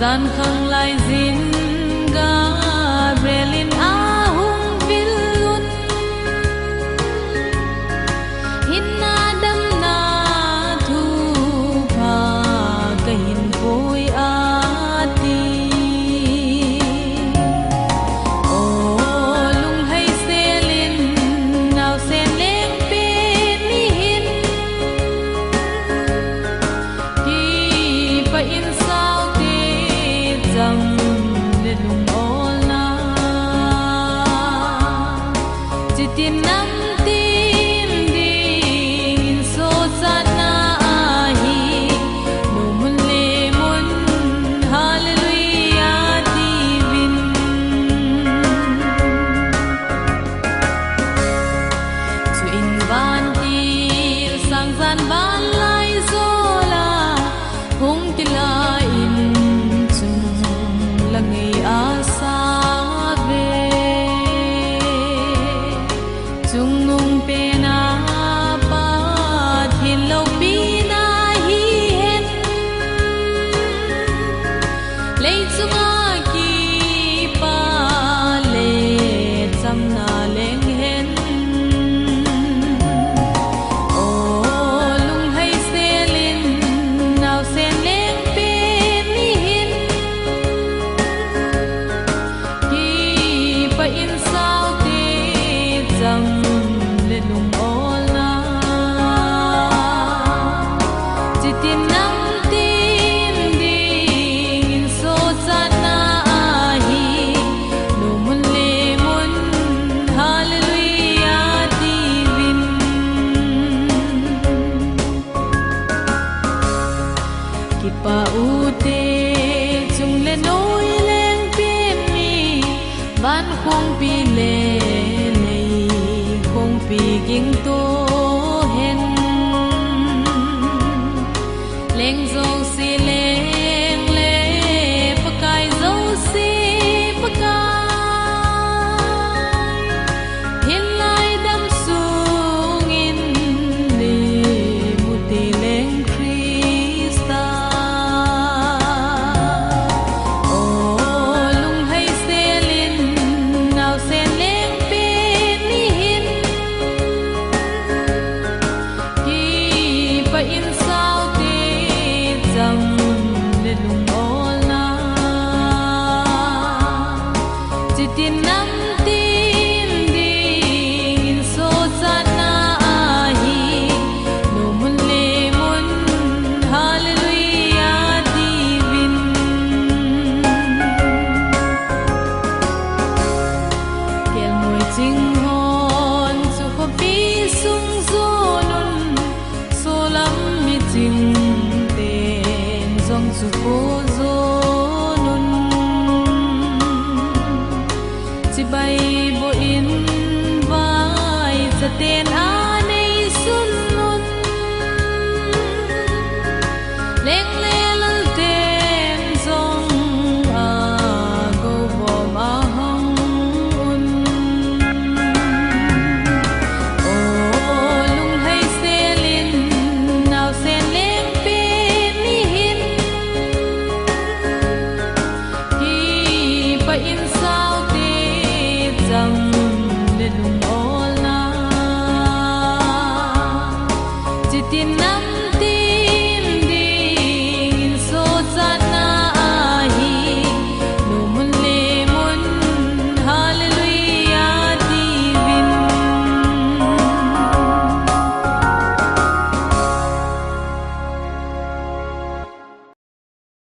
gian khang lai zin ga brelin a hung vilun hinna dam na thu pha kahin koi ati o lung hai selin naw sen leng pe ni hin ki pa in sao te jam le lung ol na chitin nam tim ding so chat na hi no mun le mun hallelujah divin zu in van tir sang san van lai zola hung tila in chung langai asa ve chung nung pe na pa thin lo pi na hi hen lei chunga ki pa le cham na leng hen o lung hai selin naw sen leng pe ni hin ki pa in sao te jam le lung ol na chitin nam tim ding in so chat na hi no mun le mun hallelujah divin ki pa u te chung le noi leng pe mi ban khong pi le nei khong pi ging to hen leng zo si leng le pakai zo si pakai hin lai dam sung in le mu te leng krista o lung hai selin naw sen leng pe ni hin ki pa in sao te jam le lung ol na chitin nam tim ding in so chat na hi no mun le mun hallelujah divin kel moi ching hon chu ko pi sung zo nun so lam mi ching ten zong chu ko zo nun chi bai bo in vai za ten a nei sun nun leng le lal ten zong a go bo ma hong un o lung hai selin naw sen leng pe ni hin ki pa in sao te jam le lung ol na chitin